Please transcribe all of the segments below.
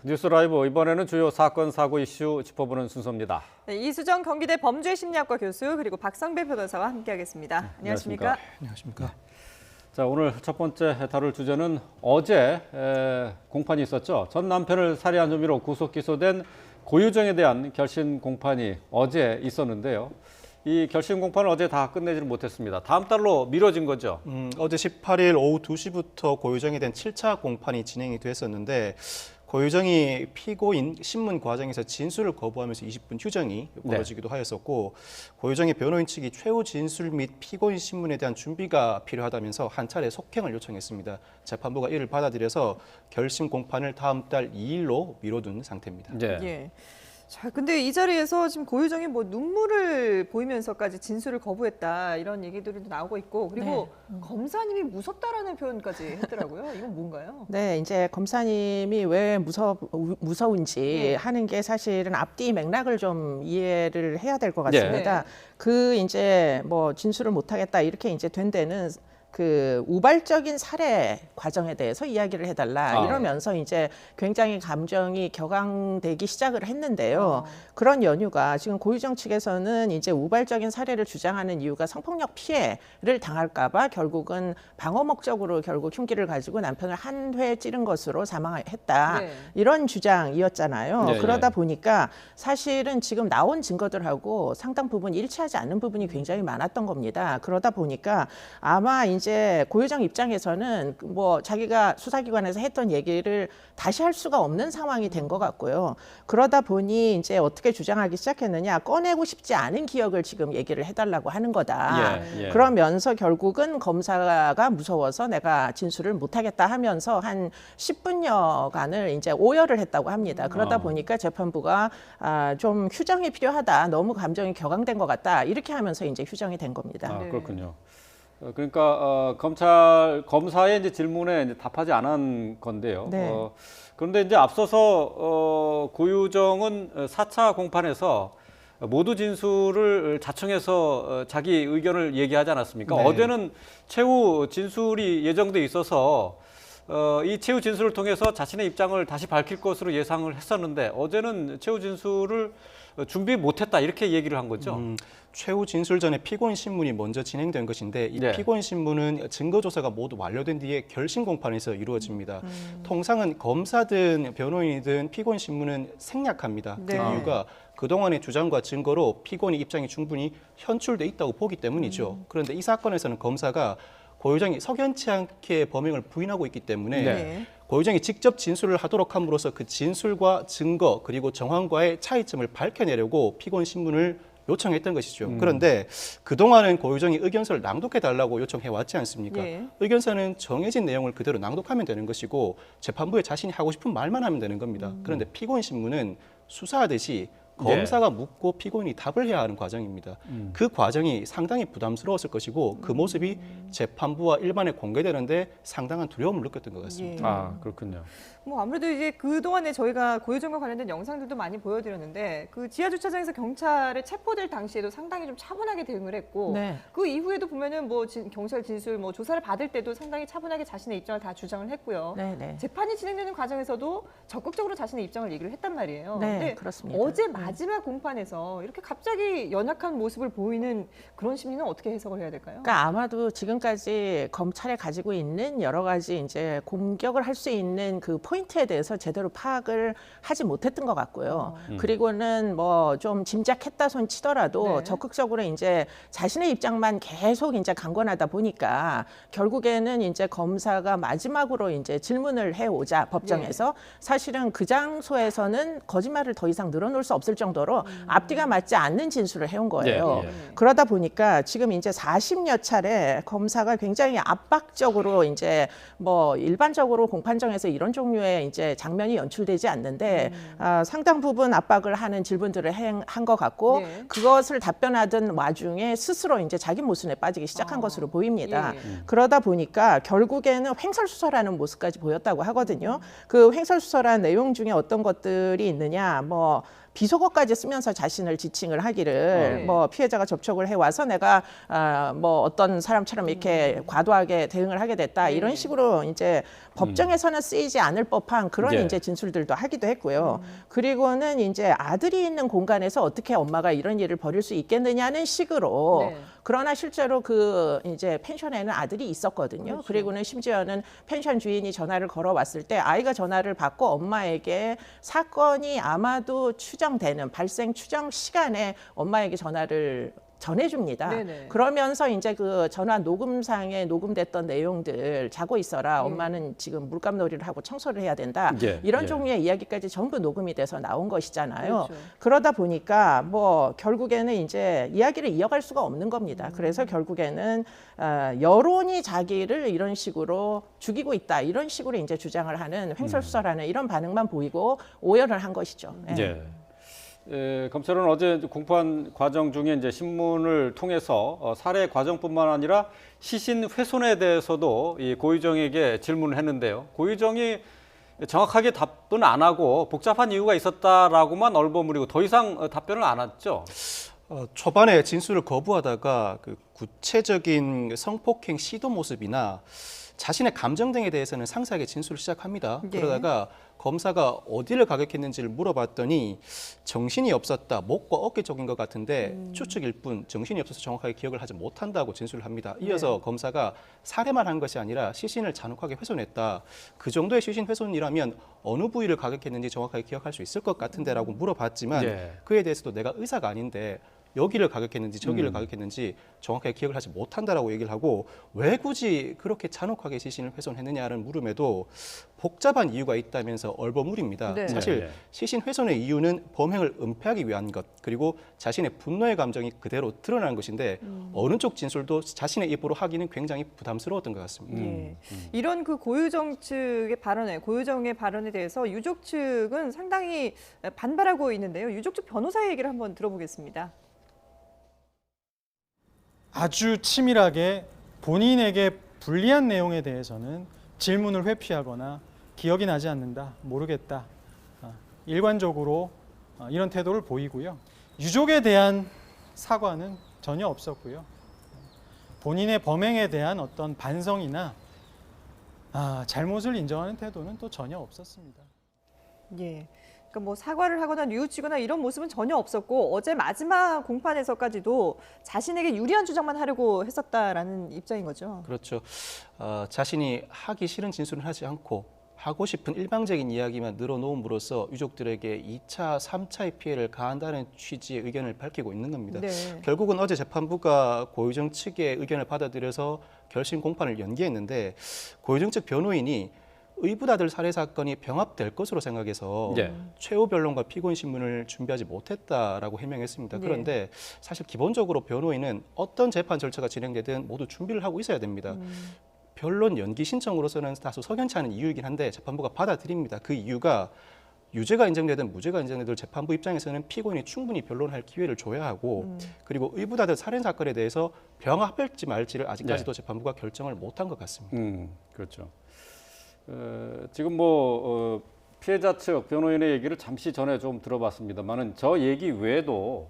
뉴스 라이브 이번에는 주요 사건 사고 이슈 짚어보는 순서입니다. 네, 이수정 경기대 범죄심리학과 교수 그리고 박성배 변호사와 함께하겠습니다. 안녕하십니까? 안녕하십니까? 자, 오늘 첫 번째 다룰 주제는 어제 공판이 있었죠. 전 남편을 살해한 혐의로 구속 기소된 고유정에 대한 결심 공판이 어제 있었는데요. 이 결심 공판을 어제 다 끝내지를 못했습니다. 다음 달로 미뤄진 거죠. 어제 18일 오후 2시부터 고유정에 대한 7차 공판이 진행이 됐었는데 고유정이 피고인 신문 과정에서 진술을 거부하면서 20분 휴정이 벌어지기도 하였었고 고유정의 변호인 측이 최후 진술 및 피고인 신문에 대한 준비가 필요하다면서 한 차례 속행을 요청했습니다. 재판부가 이를 받아들여서 결심 공판을 다음 달 2일로 미뤄둔 상태입니다. 네. 예. 자, 근데 이 자리에서 지금 고유정이 뭐 눈물을 보이면서까지 진술을 거부했다 이런 얘기들이 나오고 있고 그리고 검사님이 무섭다라는 표현까지 했더라고요. 이건 뭔가요? 네, 이제 검사님이 왜 무서운지 하는 게 사실은 앞뒤 맥락을 좀 이해를 해야 될 것 같습니다. 그 이제 뭐 진술을 못하겠다 이렇게 이제 된 데는 그 우발적인 살해 과정에 대해서 이야기를 해달라 이러면서 이제 굉장히 감정이 격앙되기 시작을 했는데요. 그런 연유가 지금 고유정 측에서는 이제 우발적인 살해를 주장하는 이유가 성폭력 피해를 당할까봐 결국은 방어 목적으로 결국 흉기를 가지고 남편을 한 회 찌른 것으로 사망했다. 이런 주장이었잖아요. 그러다 보니까 사실은 지금 나온 증거들하고 상당 부분 일치하지 않는 부분이 굉장히 많았던 겁니다. 그러다 보니까 아마 이제 고유정 입장에서는 뭐 자기가 수사기관에서 했던 얘기를 다시 할 수가 없는 상황이 된 것 같고요. 그러다 보니 이제 어떻게 주장하기 시작했느냐, 꺼내고 싶지 않은 기억을 지금 얘기를 해달라고 하는 거다. 그러면서 결국은 검사가 무서워서 내가 진술을 못하겠다 하면서 한 10분여간을 이제 오열을 했다고 합니다. 그러다 보니까 재판부가 좀 휴정이 필요하다, 너무 감정이 격앙된 것 같다 이렇게 하면서 이제 휴정이 된 겁니다. 그렇군요. 그러니까 검사의 이제 질문에 이제 답하지 않은 건데요. 그런데 이제 앞서서 고유정은 4차 공판에서 모두 진술을 자청해서 자기 의견을 얘기하지 않았습니까? 어제는 최후 진술이 예정돼 있어서 이 최후 진술을 통해서 자신의 입장을 다시 밝힐 것으로 예상을 했었는데 어제는 최후 진술을 준비 못했다 이렇게 얘기를 한 거죠. 최후 진술 전에 피고인 신문이 먼저 진행된 것인데 이 피고인 신문은 증거 조사가 모두 완료된 뒤에 결심 공판에서 이루어집니다. 통상은 검사든 변호인이든 피고인 신문은 생략합니다. 그 이유가 그동안의 주장과 증거로 피고인의 입장이 충분히 현출돼 있다고 보기 때문이죠. 그런데 이 사건에서는 검사가 고유정이 석연치 않게 범행을 부인하고 있기 때문에 고유정이 직접 진술을 하도록 함으로써 그 진술과 증거 그리고 정황과의 차이점을 밝혀내려고 피고인 신문을 요청했던 것이죠. 그런데 그동안은 고유정이 의견서를 낭독해달라고 요청해왔지 않습니까? 의견서는 정해진 내용을 그대로 낭독하면 되는 것이고 재판부에 자신이 하고 싶은 말만 하면 되는 겁니다. 그런데 피고인 신문은 수사하듯이 검사가 묻고 피고인이 답을 해야 하는 과정입니다. 그 과정이 상당히 부담스러웠을 것이고 그 모습이 재판부와 일반에 공개되는데 상당한 두려움을 느꼈던 것 같습니다. 그렇군요. 뭐 아무래도 이제 그동안에 저희가 고유정과 관련된 영상들도 많이 보여드렸는데 그 지하 주차장에서 경찰에 체포될 당시에도 상당히 좀 차분하게 대응을 했고 그 이후에도 보면은 뭐 경찰 진술 뭐 조사를 받을 때도 상당히 차분하게 자신의 입장을 다 주장을 했고요. 재판이 진행되는 과정에서도 적극적으로 자신의 입장을 얘기를 했단 말이에요. 근데 그렇습니다. 어제 마지막 공판에서 이렇게 갑자기 연약한 모습을 보이는 그런 심리는 어떻게 해석을 해야 될까요? 그러니까 아마도 지금까지 검찰에 가지고 있는 여러 가지 이제 공격을 할 수 있는 그 포인트에 대해서 제대로 파악을 하지 못했던 것 같고요. 그리고는 뭐 좀 짐작했다 손 치더라도 적극적으로 이제 자신의 입장만 계속 이제 강권하다 보니까 결국에는 이제 검사가 마지막으로 이제 질문을 해오자 법정에서 사실은 그 장소에서는 거짓말을 더 이상 늘어놓을 수 없을 정도로 앞뒤가 맞지 않는 진술을 해온 거예요. 그러다 보니까 지금 이제 40여 차례 검사가 굉장히 압박적으로 이제 뭐 일반적으로 공판정에서 이런 종류의 이제 장면이 연출되지 않는데 상당 부분 압박을 하는 질문들을 한 것 같고 그것을 답변하던 와중에 스스로 이제 자기 모순에 빠지기 시작한 것으로 보입니다. 그러다 보니까 결국에는 횡설수설하는 모습까지 보였다고 하거든요. 그 횡설수설한 내용 중에 어떤 것들이 있느냐, 뭐 비속어까지 쓰면서 자신을 지칭을 하기를 뭐 피해자가 접촉을 해와서 내가 뭐 어떤 사람처럼 이렇게 과도하게 대응을 하게 됐다 이런 식으로 이제 법정에서는 쓰이지 않을 법한 그런 이제 진술들도 하기도 했고요. 그리고는 이제 아들이 있는 공간에서 어떻게 엄마가 이런 일을 벌일 수 있겠느냐는 식으로 그러나 실제로 그 이제 펜션에는 아들이 있었거든요. 그렇죠. 그리고는 심지어는 펜션 주인이 전화를 걸어왔을 때 아이가 전화를 받고 엄마에게 사건이 아마도 추정되는 발생 추정 시간에 엄마에게 전화를 전해줍니다. 네네. 그러면서 이제 그 전화 녹음상에 녹음됐던 내용들 자고 있어라. 엄마는 지금 물감놀이를 하고 청소를 해야 된다. 이런 종류의 이야기까지 전부 녹음이 돼서 나온 것이잖아요. 그렇죠. 그러다 보니까 뭐 결국에는 이제 이야기를 이어갈 수가 없는 겁니다. 그래서 결국에는 여론이 자기를 이런 식으로 죽이고 있다. 이런 식으로 이제 주장을 하는 횡설수설하는 이런 반응만 보이고 오열을 한 것이죠. 검찰은 어제 공판 과정 중에 이제 신문을 통해서 살해 과정뿐만 아니라 시신 훼손에 대해서도 이 고유정에게 질문을 했는데요. 고유정이 정확하게 답은 안 하고 복잡한 이유가 있었다라고만 얼버무리고 더 이상 답변을 안 했죠. 초반에 진술을 거부하다가 그 구체적인 성폭행 시도 모습이나 자신의 감정 등에 대해서는 상세하게 진술을 시작합니다. 그러다가 검사가 어디를 가격했는지를 물어봤더니 정신이 없었다, 목과 어깨 쪽인 것 같은데 추측일 뿐 정신이 없어서 정확하게 기억을 하지 못한다고 진술을 합니다. 이어서 검사가 살해만 한 것이 아니라 시신을 잔혹하게 훼손했다. 그 정도의 시신 훼손이라면 어느 부위를 가격했는지 정확하게 기억할 수 있을 것 같은데라고 물어봤지만 그에 대해서도 내가 의사가 아닌데 여기를 가격했는지 저기를 가격했는지 정확하게 기억을 하지 못한다라고 얘기를 하고 왜 굳이 그렇게 잔혹하게 시신을 훼손했느냐는 물음에도 복잡한 이유가 있다면서 얼버무립니다. 사실 시신 훼손의 이유는 범행을 은폐하기 위한 것 그리고 자신의 분노의 감정이 그대로 드러나는 것인데 어느 쪽 진술도 자신의 입으로 하기는 굉장히 부담스러웠던 것 같습니다. 이런 그 고유정 측의 발언에 고유정의 발언에 대해서 유족 측은 상당히 반발하고 있는데요. 유족 측 변호사의 얘기를 한번 들어보겠습니다. 아주 치밀하게 본인에게 불리한 내용에 대해서는 질문을 회피하거나 기억이 나지 않는다, 모르겠다. 일관적으로 이런 태도를 보이고요. 유족에 대한 사과는 전혀 없었고요. 본인의 범행에 대한 어떤 반성이나 잘못을 인정하는 태도는 또 전혀 없었습니다. 그러니까 뭐 사과를 하거나 뉘우치거나 이런 모습은 전혀 없었고 어제 마지막 공판에서까지도 자신에게 유리한 주장만 하려고 했었다라는 입장인 거죠. 그렇죠. 자신이 하기 싫은 진술을 하지 않고 하고 싶은 일방적인 이야기만 늘어놓음으로써 유족들에게 2차, 3차의 피해를 가한다는 취지의 의견을 밝히고 있는 겁니다. 결국은 어제 재판부가 고유정 측의 의견을 받아들여서 결심 공판을 연기했는데 고유정 측 변호인이 의붓아들 살해 사건이 병합될 것으로 생각해서 최후 변론과 피고인 신문을 준비하지 못했다라고 해명했습니다. 그런데 사실 기본적으로 변호인은 어떤 재판 절차가 진행되든 모두 준비를 하고 있어야 됩니다. 변론 연기 신청으로서는 다소 석연치 않은 이유이긴 한데 재판부가 받아들입니다. 그 이유가 유죄가 인정되든 무죄가 인정되든 재판부 입장에서는 피고인이 충분히 변론할 기회를 줘야 하고 그리고 의붓아들 살인 사건에 대해서 병합할지 말지를 아직까지도 재판부가 결정을 못한 것 같습니다. 그렇죠. 지금 뭐 피해자 측 변호인의 얘기를 잠시 전에 좀 들어봤습니다만은 저 얘기 외에도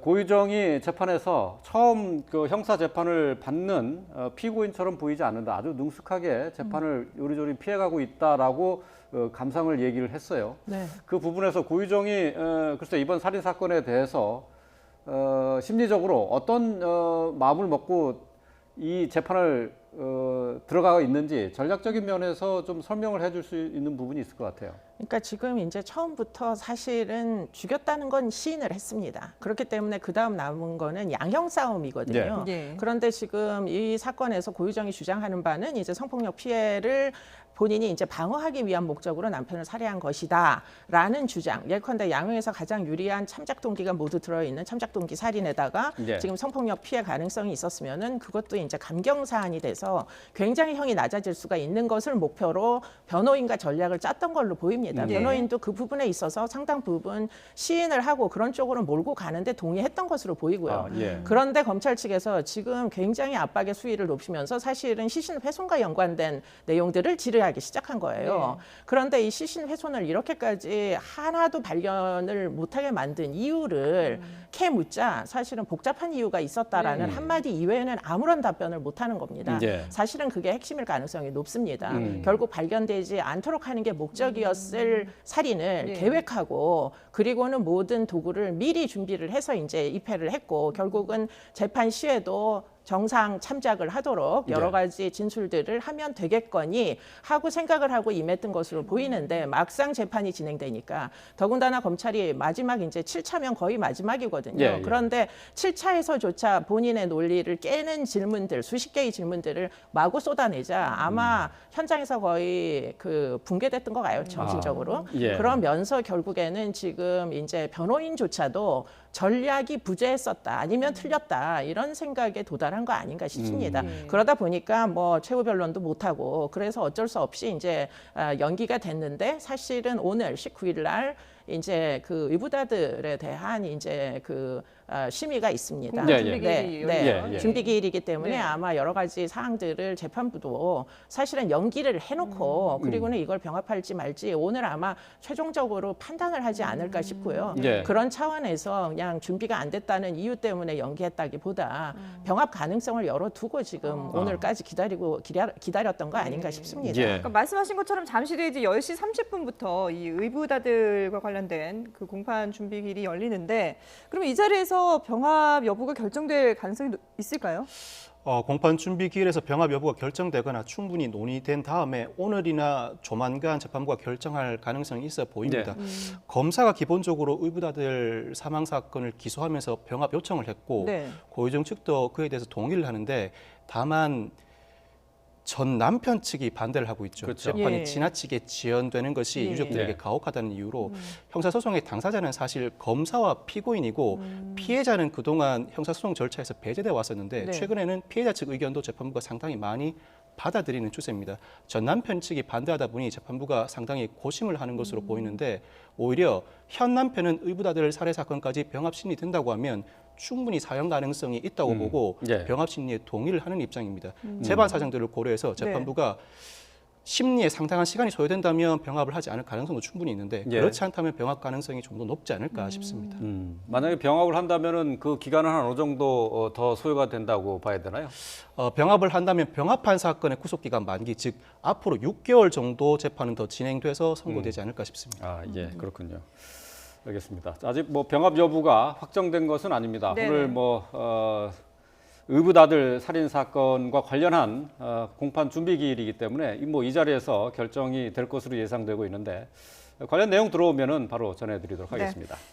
고유정이 재판에서 처음 그 형사 재판을 받는 피고인처럼 보이지 않는다. 아주 능숙하게 재판을 요리조리 피해가고 있다라고 감상을 얘기를 했어요. 그 부분에서 고유정이 글쎄 이번 살인 사건에 대해서 심리적으로 어떤 마음을 먹고 이 재판을 들어가 있는지 전략적인 면에서 좀 설명을 해줄 수 있는 부분이 있을 것 같아요. 그러니까 지금 이제 처음부터 사실은 죽였다는 건 시인을 했습니다. 그렇기 때문에 그 다음 남은 거는 양형 싸움이거든요. 그런데 지금 이 사건에서 고유정이 주장하는 바는 이제 성폭력 피해를 본인이 이제 방어하기 위한 목적으로 남편을 살해한 것이다라는 주장. 예컨대 양형에서 가장 유리한 참작 동기가 모두 들어있는 참작 동기 살인에다가 지금 성폭력 피해 가능성이 있었으면은 그것도 이제 감경 사안이 돼서 굉장히 형이 낮아질 수가 있는 것을 목표로 변호인과 전략을 짰던 걸로 보입니다. 있습니다. 변호인도 그 부분에 있어서 상당 부분 시인을 하고 그런 쪽으로 몰고 가는데 동의했던 것으로 보이고요. 그런데 검찰 측에서 지금 굉장히 압박의 수위를 높이면서 사실은 시신 훼손과 연관된 내용들을 질의하기 시작한 거예요. 그런데 이 시신 훼손을 이렇게까지 하나도 발견을 못하게 만든 이유를 캐묻자 사실은 복잡한 이유가 있었다라는 한마디 이외에는 아무런 답변을 못하는 겁니다. 사실은 그게 핵심일 가능성이 높습니다. 결국 발견되지 않도록 하는 게 목적이었을 살인을 계획하고 그리고는 모든 도구를 미리 준비를 해서 이제 입회를 했고 결국은 재판 시에도 정상 참작을 하도록 여러 가지 진술들을 하면 되겠거니 하고 생각을 하고 임했던 것으로 보이는데 막상 재판이 진행되니까 더군다나 검찰이 마지막 이제 7차면 거의 마지막이거든요. 그런데 7차에서조차 본인의 논리를 깨는 질문들, 수십 개의 질문들을 마구 쏟아내자 아마 현장에서 거의 그 붕괴됐던 것 같아요, 정신적으로. 그러면서 결국에는 지금 이제 변호인조차도 전략이 부재했었다 아니면 틀렸다 이런 생각에 도달한 거 아닌가 싶습니다. 그러다 보니까 뭐 최후 변론도 못하고 그래서 어쩔 수 없이 이제 연기가 됐는데 사실은 오늘 19일 날 이제 그 의붓아들에 대한 이제 그 심의가 있습니다. 준비 기일이기 때문에 아마 여러 가지 사항들을 재판부도 사실은 연기를 해놓고 그리고는 이걸 병합할지 말지 오늘 아마 최종적으로 판단을 하지 않을까 싶고요. 그런 차원에서 그냥 준비가 안 됐다는 이유 때문에 연기했다기보다 병합 가능성을 열어두고 지금 오늘까지 기다렸던 거 아닌가 싶습니다. 그러니까 말씀하신 것처럼 잠시 뒤에 이제 10시 30분부터 이 의붓아들과 관련된 그 공판 준비기일이 열리는데 그러면 이 자리에서 병합 여부가 결정될 가능성이 있을까요? 공판 준비 기일에서 병합 여부가 결정되거나 충분히 논의된 다음에 오늘이나 조만간 재판부가 결정할 가능성이 있어 보입니다. 검사가 기본적으로 의붓아들 사망 사건을 기소하면서 병합 요청을 했고 고유정 측도 그에 대해서 동의를 하는데 다만 전 남편 측이 반대를 하고 있죠. 재판이 지나치게 지연되는 것이 유족들에게 가혹하다는 이유로 형사소송의 당사자는 사실 검사와 피고인이고 피해자는 그동안 형사소송 절차에서 배제돼 왔었는데 최근에는 피해자 측 의견도 재판부가 상당히 많이 받아들이는 추세입니다. 전 남편 측이 반대하다 보니 재판부가 상당히 고심을 하는 것으로 보이는데 오히려 현 남편은 의붓아들 살해 사건까지 병합 심리된다고 하면 충분히 사형 가능성이 있다고 보고 병합 심리에 동의를 하는 입장입니다. 재반 사정들을 고려해서 재판부가 심리에 상당한 시간이 소요된다면 병합을 하지 않을 가능성도 충분히 있는데 그렇지 않다면 병합 가능성이 좀 더 높지 않을까 싶습니다. 만약에 병합을 한다면은 그 기간은 한 어느 정도 더 소요가 된다고 봐야 되나요? 병합을 한다면 병합한 사건의 구속기간 만기, 즉 앞으로 6개월 정도 재판은 더 진행돼서 선고되지 않을까 싶습니다. 그렇군요. 알겠습니다. 아직 뭐 병합 여부가 확정된 것은 아닙니다. 오늘 뭐 의붓아들 살인 사건과 관련한 공판 준비 기일이기 때문에 뭐 이 자리에서 결정이 될 것으로 예상되고 있는데 관련 내용 들어오면은 바로 전해드리도록 하겠습니다.